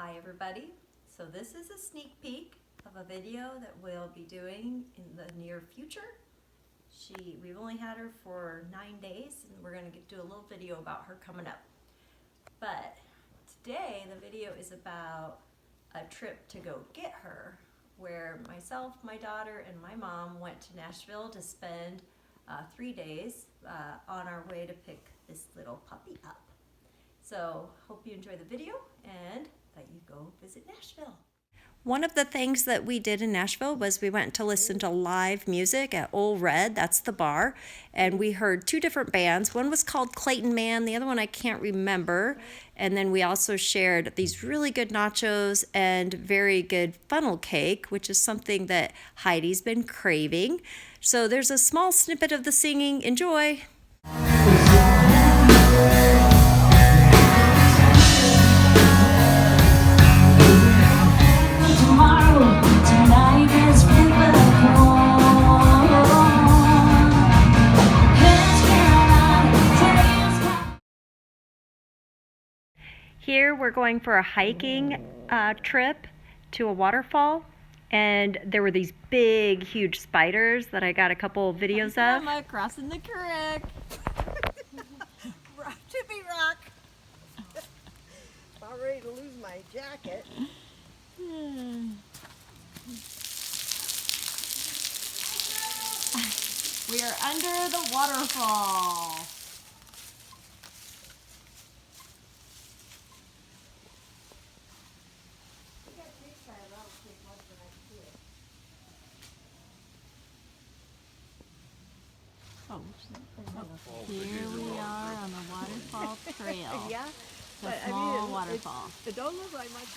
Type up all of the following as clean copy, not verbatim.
Hi everybody. So this is a sneak peek of a video that we'll be doing in the near future. We've only had her for 9 days and we're going to do a little video about her coming up. But today the video is about a trip to go get her, where myself, my daughter, and my mom went to Nashville to spend 3 days on our way to pick this little puppy up. So hope you enjoy the video and that you go visit Nashville. One of the things that we did in Nashville was we went to listen to live music at Old Red, that's the bar, and we heard 2 different bands. One was called Clayton Man, the other one I can't remember. And then we also shared these really good nachos and very good funnel cake, which is something that Heidi's been craving. So there's a small snippet of the singing. Enjoy! Here we're going for a hiking trip to a waterfall, and there were these big, huge spiders that I got a couple videos of. Mama crossing the creek. Rock to be rock. About ready to lose my jacket. We are under the waterfall. Here we are on the waterfall trail. Yeah, The but small waterfall. It don't look like much.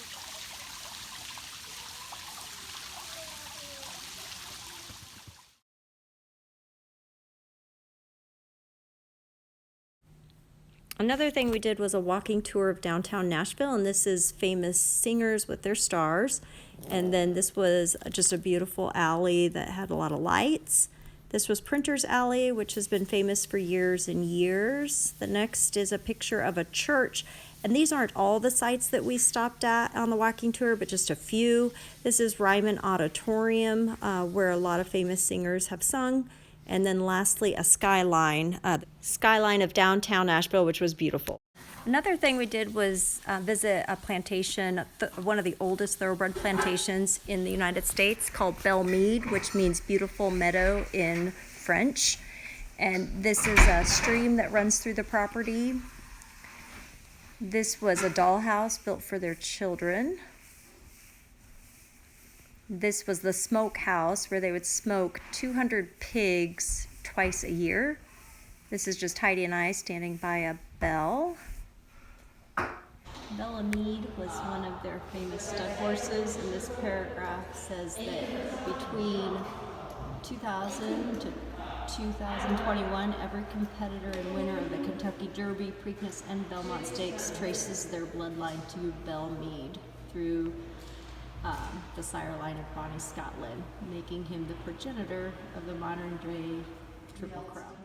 Another thing we did was a walking tour of downtown Nashville, and this is famous singers with their stars. And then this was just a beautiful alley that had a lot of lights. This was Printer's Alley, which has been famous for years and years. The next is a picture of a church. And these aren't all the sites that we stopped at on the walking tour, but just a few. This is Ryman Auditorium, where a lot of famous singers have sung. And then lastly, a skyline of downtown Nashville, which was beautiful. Another thing we did was visit a plantation, one of the oldest thoroughbred plantations in the United States, called Belle Meade, which means beautiful meadow in French. And this is a stream that runs through the property. This was a dollhouse built for their children. This was the smoke house where they would smoke 200 pigs twice a year. This is just Heidi and I standing by a Belle. Belle Meade was one of their famous stud horses, and this paragraph says that between 2000 to 2021, every competitor and winner of the Kentucky Derby, Preakness, and Belmont Stakes traces their bloodline to Belle Meade through the sire line of Bonnie Scotland, making him the progenitor of the modern day Triple Crown.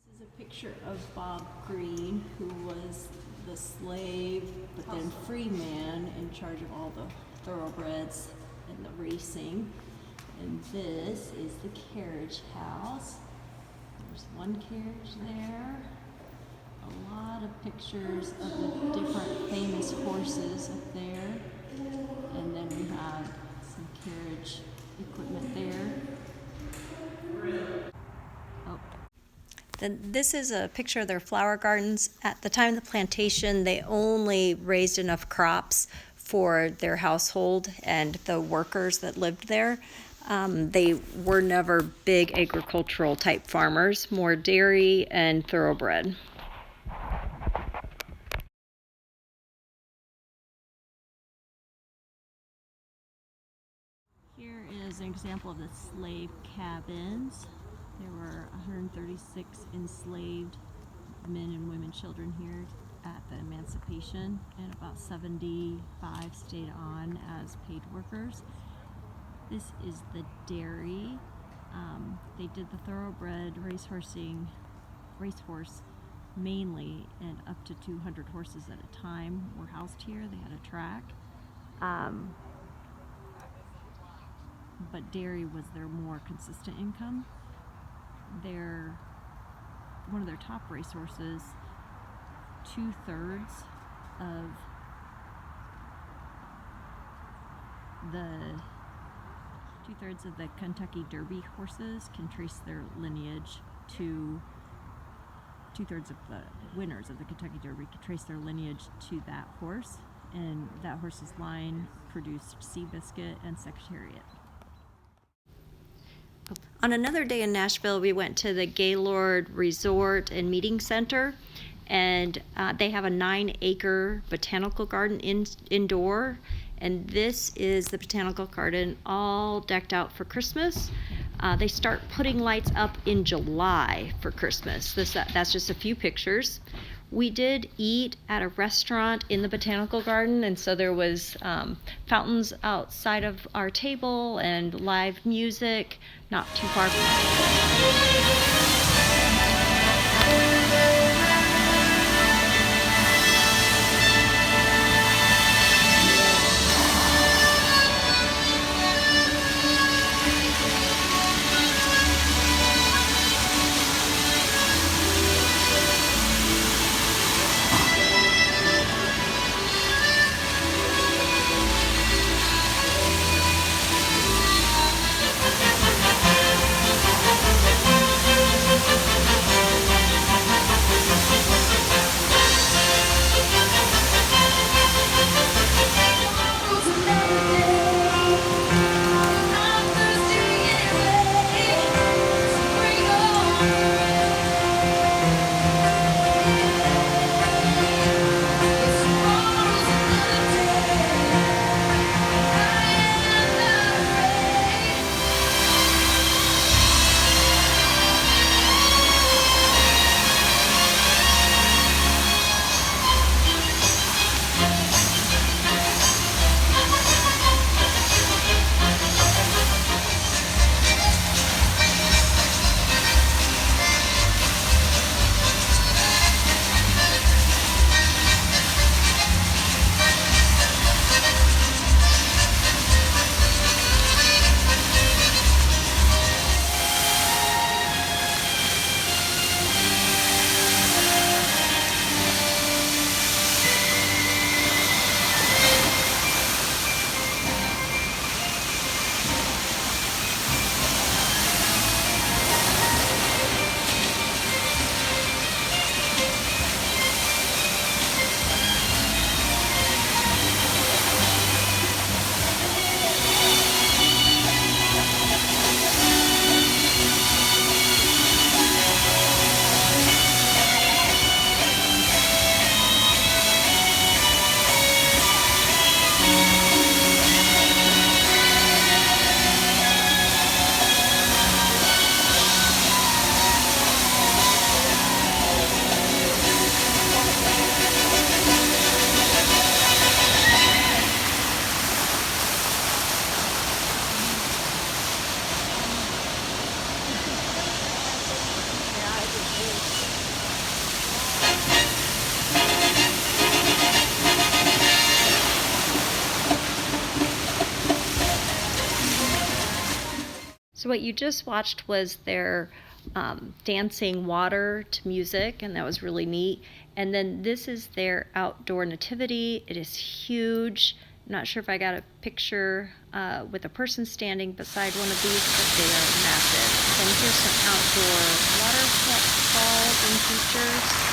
This is a picture of Bob Green, who was the slave but then free man in charge of all the thoroughbreds and the racing. And this is the Carriage House. There's one carriage there. A lot of pictures of the different famous horses up there. And then we have some carriage equipment there. Oh. Then this is a picture of their flower gardens. At the time of the plantation, they only raised enough crops for their household and the workers that lived there. They were never big agricultural type farmers, more dairy and thoroughbred. Here is an example of the slave cabins. There were 136 enslaved men and women, children here at the Emancipation, and about 75 stayed on as paid workers. This is the dairy. They did the thoroughbred racehorse mainly, and up to 200 horses at a time were housed here. They had a track. But dairy was their more consistent income. One of their top racehorses, two-thirds of the Kentucky Derby horses can trace their lineage to two-thirds of the winners of the Kentucky Derby can trace their lineage to that horse, and that horse's line produced Seabiscuit and Secretariat. On another day in Nashville, we went to the Gaylord Resort and Meeting Center, and they have a 9-acre botanical garden indoor, and this is the botanical garden all decked out for Christmas. They start putting lights up in July for Christmas. That's just a few pictures. We did eat at a restaurant in the botanical garden, and so there was fountains outside of our table and live music not too far from So what you just watched was their dancing water to music, and that was really neat. And then this is their outdoor nativity. It is huge. I'm not sure if I got a picture with a person standing beside one of these, but they are massive. And here's some outdoor waterfalls and features.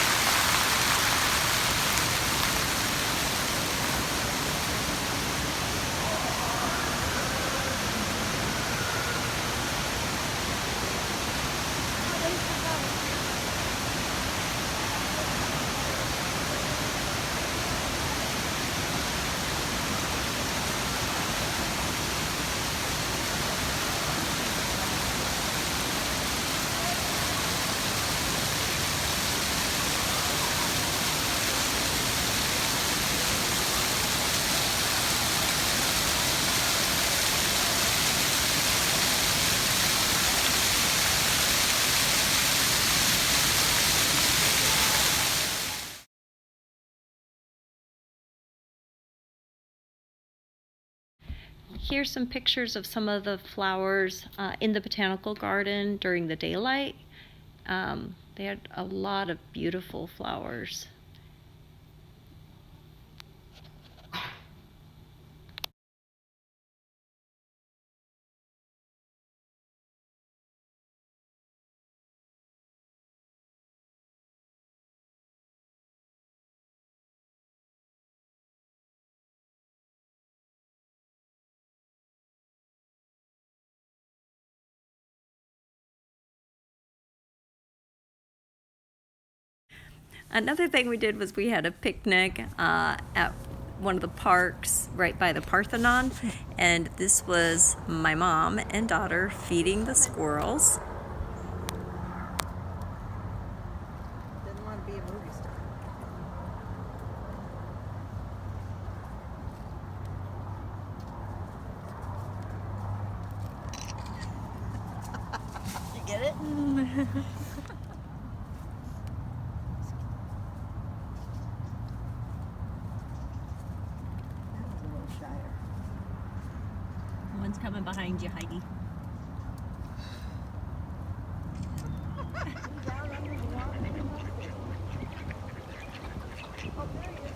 Here's some pictures of some of the flowers in the botanical garden during the daylight. They had a lot of beautiful flowers. Another thing we did was we had a picnic at one of the parks right by the Parthenon, and this was my mom and daughter feeding the squirrels. Didn't want to be a movie star. You get it? That was a little shyer. One's coming behind you, Heidi. Down under the water. Oh, there he is.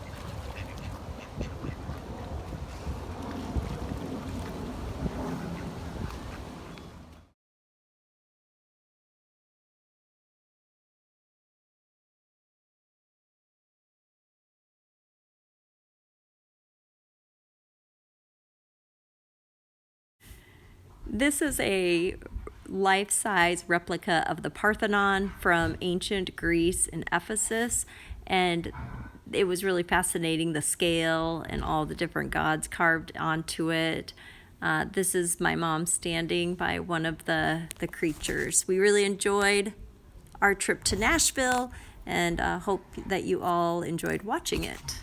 This is a life-size replica of the Parthenon from ancient Greece in Ephesus, and it was really fascinating, the scale and all the different gods carved onto it. This is my mom standing by one of the creatures. We really enjoyed our trip to Nashville, and hope that you all enjoyed watching it.